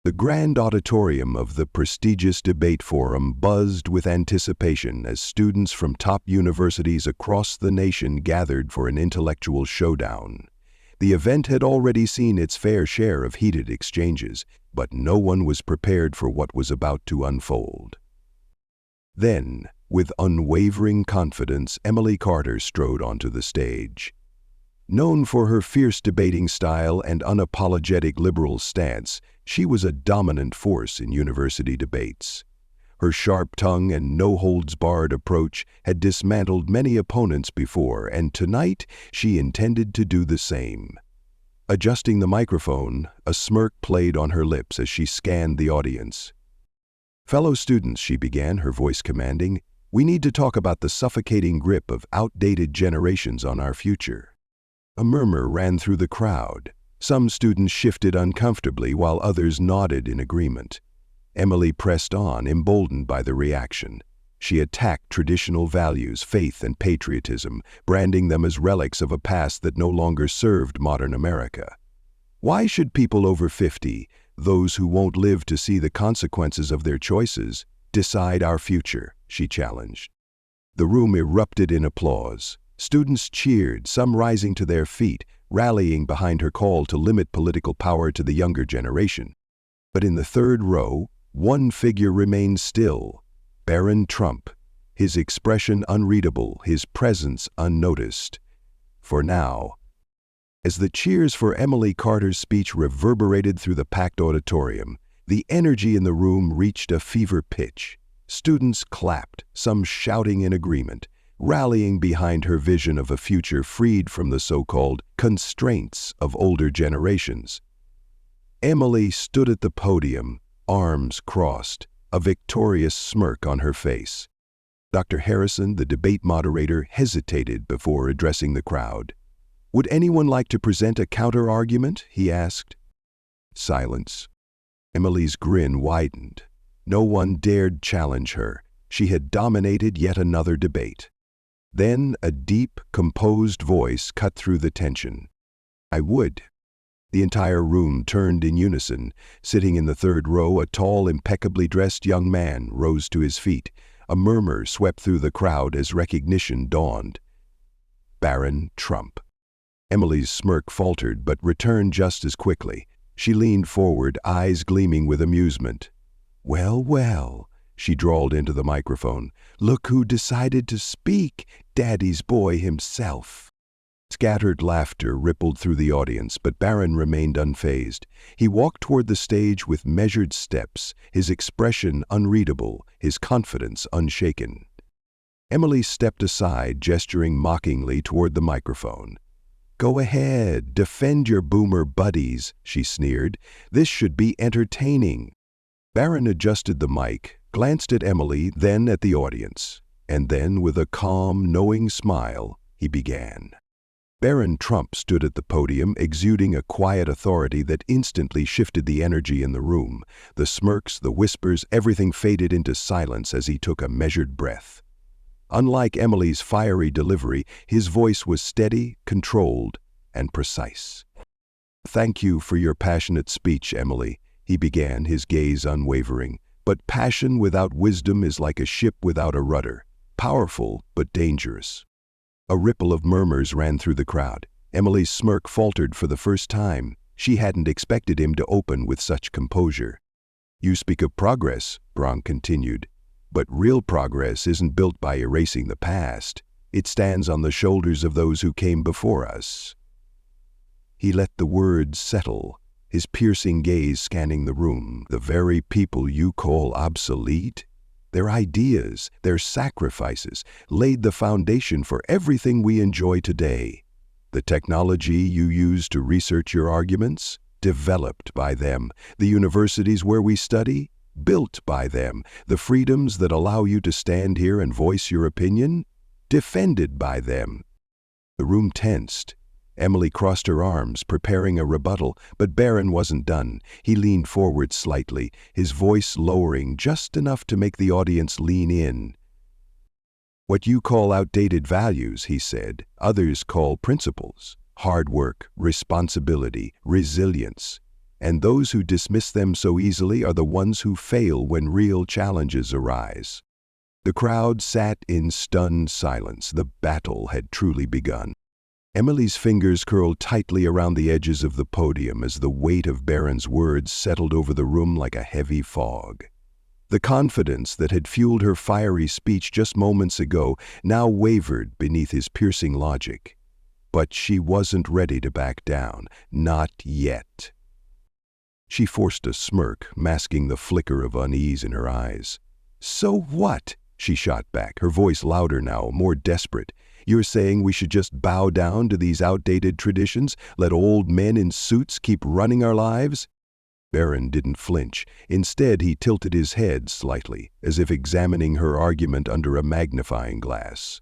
The grand auditorium of the prestigious debate forum buzzed with anticipation as students from top universities across the nation gathered for an intellectual showdown. The event had already seen its fair share of heated exchanges, but no one was prepared for what was about to unfold. Then, with unwavering confidence, Emily Carter strode onto the stage. Known for her fierce debating style and unapologetic liberal stance, she was a dominant force in university debates. Her sharp tongue and no-holds-barred approach had dismantled many opponents before, and tonight she intended to do the same. Adjusting the microphone, a smirk played on her lips as she scanned the audience. "Fellow students," she began, her voice commanding, "we need to talk about the suffocating grip of outdated generations on our future." A murmur ran through the crowd. Some students shifted uncomfortably while others nodded in agreement. Emily pressed on, emboldened by the reaction. She attacked traditional values, faith and patriotism, branding them as relics of a past that no longer served modern America. "Why should people over 50, those who won't live to see the consequences of their choices, decide our future?" she challenged. The room erupted in applause. Students cheered, some rising to their feet, rallying behind her call to limit political power to the younger generation. But in the third row, one figure remained still: Barron Trump, his expression unreadable, his presence unnoticed. For now. As the cheers for Emily Carter's speech reverberated through the packed auditorium, the energy in the room reached a fever pitch. Students clapped, some shouting in agreement, rallying behind her vision of a future freed from the so-called constraints of older generations. Emily stood at the podium, arms crossed, a victorious smirk on her face. Dr. Harrison, the debate moderator, hesitated before addressing the crowd. "Would anyone like to present a counter-argument?" he asked. Silence. Emily's grin widened. No one dared challenge her. She had dominated yet another debate. Then a deep, composed voice cut through the tension. "I would." The entire room turned in unison. Sitting in the third row, a tall, impeccably dressed young man rose to his feet. A murmur swept through the crowd as recognition dawned. Barron Trump. Emily's smirk faltered but returned just as quickly. She leaned forward, eyes gleaming with amusement. "Well, well," she drawled into the microphone. "Look who decided to speak, Daddy's boy himself." Scattered laughter rippled through the audience, but Barron remained unfazed. He walked toward the stage with measured steps, his expression unreadable, his confidence unshaken. Emily stepped aside, gesturing mockingly toward the microphone. "Go ahead, defend your boomer buddies," she sneered. "This should be entertaining." Barron adjusted the mic, glanced at Emily, then at the audience, and then, with a calm, knowing smile, he began. Barron Trump stood at the podium, exuding a quiet authority that instantly shifted the energy in the room. The smirks, the whispers, everything faded into silence as he took a measured breath. Unlike Emily's fiery delivery, his voice was steady, controlled, and precise. "Thank you for your passionate speech, Emily," he began, his gaze unwavering. "But passion without wisdom is like a ship without a rudder, powerful but dangerous." A ripple of murmurs ran through the crowd. Emily's smirk faltered for the first time. She hadn't expected him to open with such composure. "You speak of progress," Barron continued, "but real progress isn't built by erasing the past. It stands on the shoulders of those who came before us." He let the words settle, his piercing gaze scanning the room. "The very people you call obsolete? Their ideas, their sacrifices, laid the foundation for everything we enjoy today. The technology you use to research your arguments, developed by them. The universities where we study, built by them. The freedoms that allow you to stand here and voice your opinion, defended by them." The room tensed. Emily crossed her arms, preparing a rebuttal, but Barron wasn't done. He leaned forward slightly, his voice lowering just enough to make the audience lean in. "What you call outdated values," he said, "others call principles. Hard work, responsibility, resilience. and those who dismiss them so easily are the ones who fail when real challenges arise. The crowd sat in stunned silence. The battle had truly begun. Emily's fingers curled tightly around the edges of the podium as the weight of Barron's words settled over the room like a heavy fog. The confidence that had fueled her fiery speech just moments ago now wavered beneath his piercing logic. But she wasn't ready to back down. Not yet. She forced a smirk, masking the flicker of unease in her eyes. "So what?" she shot back, her voice louder now, more desperate. "You're saying we should just bow down to these outdated traditions, let old men in suits keep running our lives?" Barron didn't flinch. Instead, he tilted his head slightly, as if examining her argument under a magnifying glass.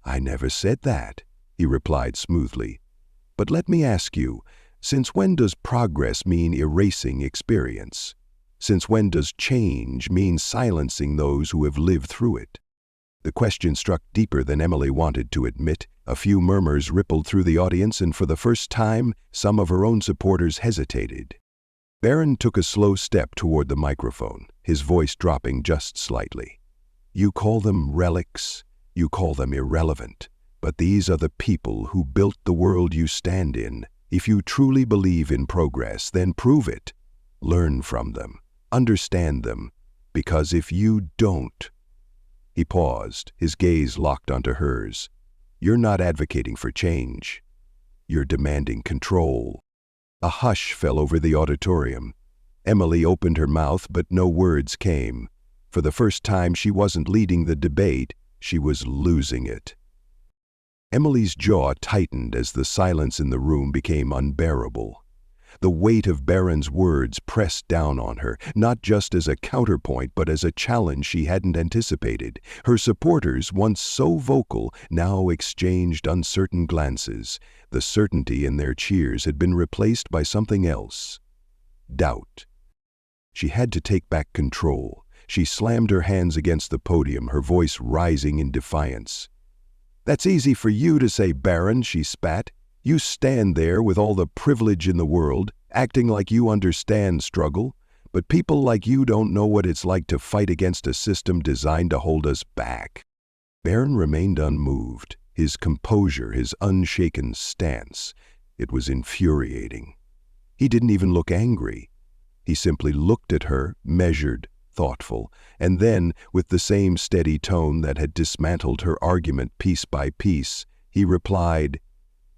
"I never said that," he replied smoothly. "But let me ask you, since when does progress mean erasing experience? Since when does change mean silencing those who have lived through it?" The question struck deeper than Emily wanted to admit. A few murmurs rippled through the audience, and for the first time, some of her own supporters hesitated. Barron took a slow step toward the microphone, his voice dropping just slightly. "You call them relics, you call them irrelevant, but these are the people who built the world you stand in. If you truly believe in progress, then prove it. Learn from them, understand them, because if you don't—" He paused, his gaze locked onto hers. "You're not advocating for change. You're demanding control." A hush fell over the auditorium. Emily opened her mouth, but no words came. For the first time, she wasn't leading the debate, she was losing it. Emily's jaw tightened as the silence in the room became unbearable. The weight of Barron's words pressed down on her, not just as a counterpoint, but as a challenge she hadn't anticipated. Her supporters, once so vocal, now exchanged uncertain glances. The certainty in their cheers had been replaced by something else. Doubt. She had to take back control. She slammed her hands against the podium, her voice rising in defiance. "That's easy for you to say, Barron," she spat. "You stand there with all the privilege in the world, acting like you understand struggle, but people like you don't know what it's like to fight against a system designed to hold us back." Barron remained unmoved, his composure, his unshaken stance. It was infuriating. He didn't even look angry. He simply looked at her, measured, thoughtful, and then, with the same steady tone that had dismantled her argument piece by piece, he replied,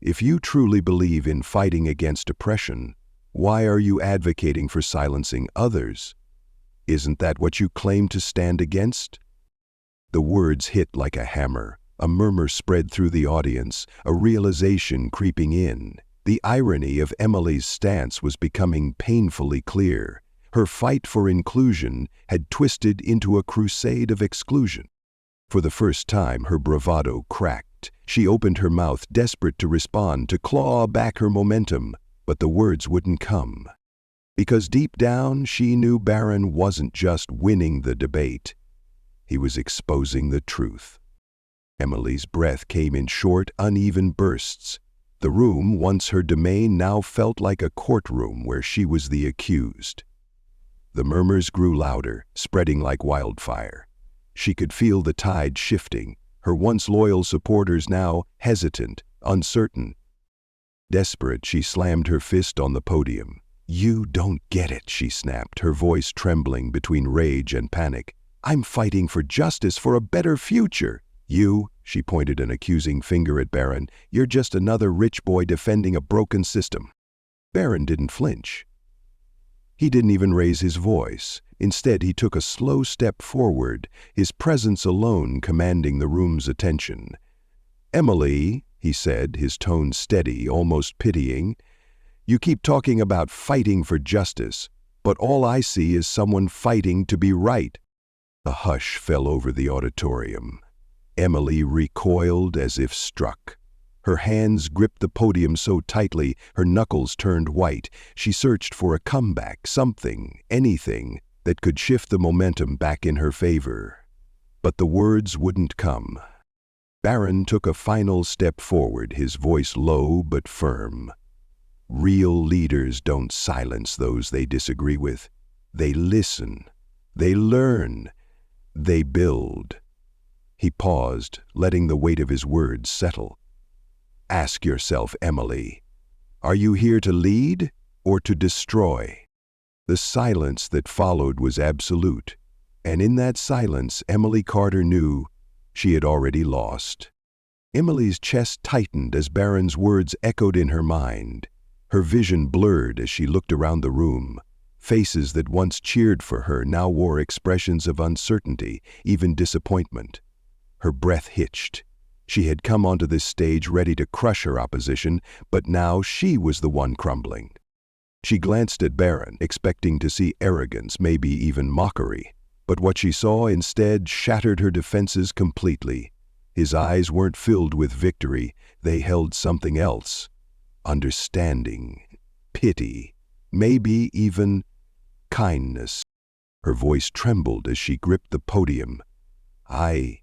"If you truly believe in fighting against oppression, why are you advocating for silencing others? Isn't that what you claim to stand against?" The words hit like a hammer. A murmur spread through the audience, a realization creeping in. The irony of Emily's stance was becoming painfully clear. Her fight for inclusion had twisted into a crusade of exclusion. For the first time, her bravado cracked. She opened her mouth, desperate to respond, to claw back her momentum, but the words wouldn't come. Because deep down, she knew Barron wasn't just winning the debate. He was exposing the truth. Emily's breath came in short, uneven bursts. The room, once her domain, now felt like a courtroom where she was the accused. The murmurs grew louder, spreading like wildfire. She could feel the tide shifting, her once loyal supporters now hesitant, uncertain. Desperate, she slammed her fist on the podium. "You don't get it," she snapped, her voice trembling between rage and panic. "I'm fighting for justice, for a better future. You," she pointed an accusing finger at Barron, "you're just another rich boy defending a broken system." Barron didn't flinch. He didn't even raise his voice. Instead, he took a slow step forward, his presence alone commanding the room's attention. "Emily," he said, his tone steady, almost pitying, "you keep talking about fighting for justice, but all I see is someone fighting to be right." A hush fell over the auditorium. Emily recoiled as if struck. Her hands gripped the podium so tightly, her knuckles turned white. She searched for a comeback, something, anything, that could shift the momentum back in her favor. But the words wouldn't come. Barron took a final step forward, his voice low but firm. Real leaders don't silence those they disagree with. They listen. They learn. They build. He paused, letting the weight of his words settle. Ask yourself, Emily, are you here to lead or to destroy? The silence that followed was absolute, and in that silence, Emily Carter knew she had already lost. Emily's chest tightened as Barron's words echoed in her mind. Her vision blurred as she looked around the room. Faces that once cheered for her now wore expressions of uncertainty, even disappointment. Her breath hitched. She had come onto this stage ready to crush her opposition, but now she was the one crumbling. She glanced at Barron, expecting to see arrogance, maybe even mockery. But what she saw instead shattered her defenses completely. His eyes weren't filled with victory, they held something else. Understanding, pity, maybe even kindness. Her voice trembled as she gripped the podium. I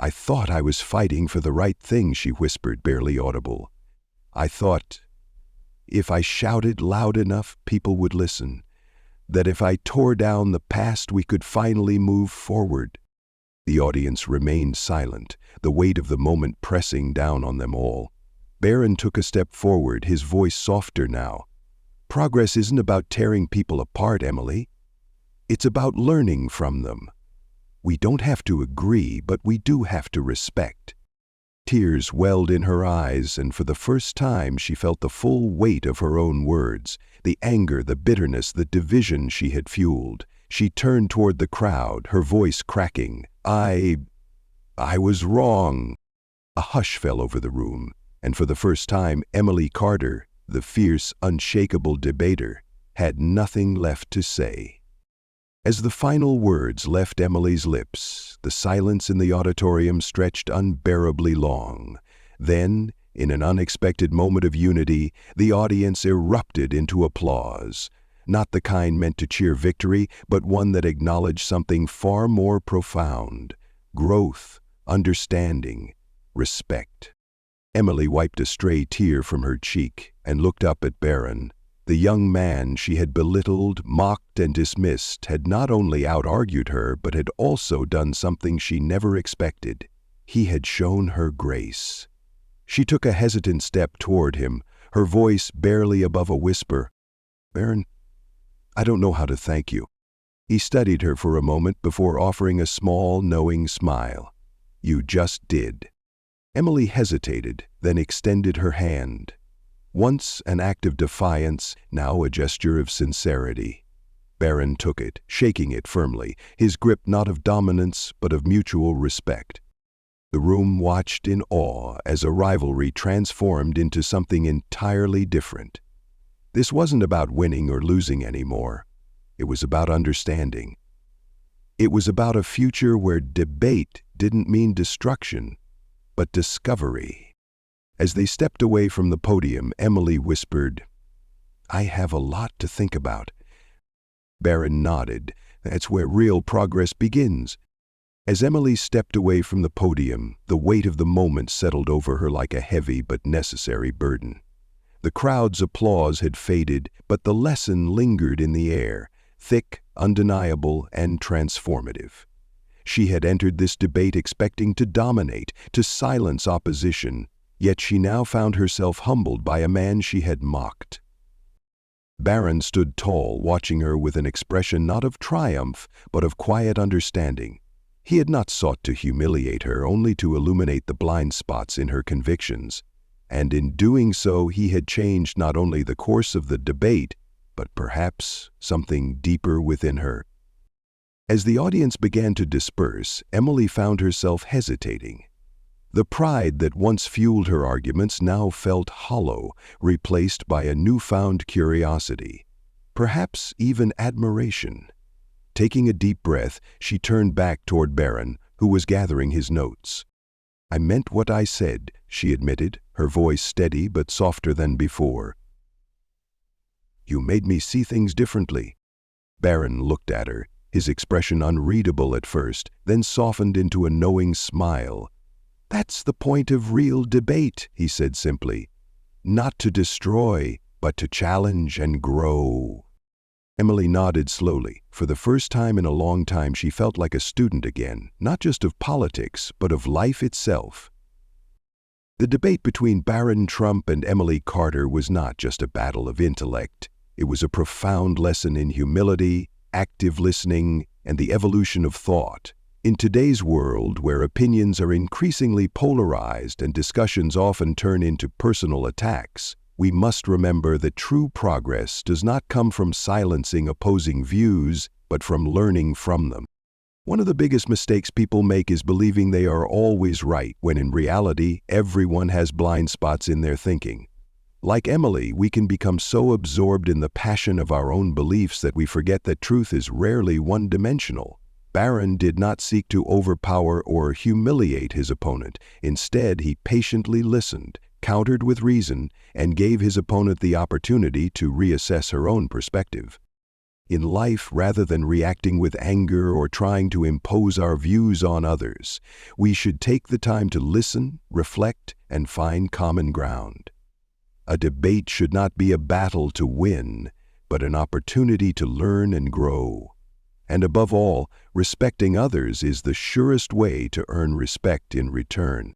thought I was fighting for the right thing, she whispered, barely audible. I thought if I shouted loud enough, people would listen. That if I tore down the past, we could finally move forward. The audience remained silent, the weight of the moment pressing down on them all. Barron took a step forward, his voice softer now. Progress isn't about tearing people apart, Emily. It's about learning from them. We don't have to agree, but we do have to respect. Tears welled in her eyes, and for the first time she felt the full weight of her own words, the anger, the bitterness, the division she had fueled. She turned toward the crowd, her voice cracking. I was wrong. A hush fell over the room, and for the first time Emily Carter, the fierce, unshakable debater, had nothing left to say. As the final words left Emily's lips, the silence in the auditorium stretched unbearably long. Then, in an unexpected moment of unity, the audience erupted into applause. Not the kind meant to cheer victory, but one that acknowledged something far more profound: growth, understanding, respect. Emily wiped a stray tear from her cheek and looked up at Barron. The young man she had belittled, mocked, and dismissed had not only out-argued her, but had also done something she never expected. He had shown her grace. She took a hesitant step toward him, her voice barely above a whisper. Barron, I don't know how to thank you. He studied her for a moment before offering a small, knowing smile. You just did. Emily hesitated, then extended her hand. Once an act of defiance, now a gesture of sincerity. Barron took it, shaking it firmly, his grip not of dominance but of mutual respect. The room watched in awe as a rivalry transformed into something entirely different. This wasn't about winning or losing anymore. It was about understanding. It was about a future where debate didn't mean destruction, but discovery. As they stepped away from the podium, Emily whispered, I have a lot to think about. Barron nodded. That's where real progress begins. As Emily stepped away from the podium, the weight of the moment settled over her like a heavy but necessary burden. The crowd's applause had faded, but the lesson lingered in the air, thick, undeniable, and transformative. She had entered this debate expecting to dominate, to silence opposition, yet she now found herself humbled by a man she had mocked. Barron stood tall, watching her with an expression not of triumph, but of quiet understanding. He had not sought to humiliate her, only to illuminate the blind spots in her convictions. And in doing so, he had changed not only the course of the debate, but perhaps something deeper within her. As the audience began to disperse, Emily found herself hesitating. The pride that once fueled her arguments now felt hollow, replaced by a newfound curiosity, perhaps even admiration. Taking a deep breath, she turned back toward Barron, who was gathering his notes. I meant what I said, she admitted, her voice steady but softer than before. You made me see things differently. Barron looked at her, his expression unreadable at first, then softened into a knowing smile. That's the point of real debate, he said simply. not to destroy, but to challenge and grow. Emily nodded slowly. For the first time in a long time, she felt like a student again, not just of politics, but of life itself. The debate between Barron Trump and Emily Carter was not just a battle of intellect. It was a profound lesson in humility, active listening, and the evolution of thought. In today's world, where opinions are increasingly polarized and discussions often turn into personal attacks, we must remember that true progress does not come from silencing opposing views, but from learning from them. One of the biggest mistakes people make is believing they are always right, when in reality, everyone has blind spots in their thinking. Like Emily, we can become so absorbed in the passion of our own beliefs that we forget that truth is rarely one-dimensional. Barron did not seek to overpower or humiliate his opponent. Instead, he patiently listened, countered with reason, and gave his opponent the opportunity to reassess her own perspective. In life, rather than reacting with anger or trying to impose our views on others, we should take the time to listen, reflect, and find common ground. A debate should not be a battle to win, but an opportunity to learn and grow. And above all, respecting others is the surest way to earn respect in return.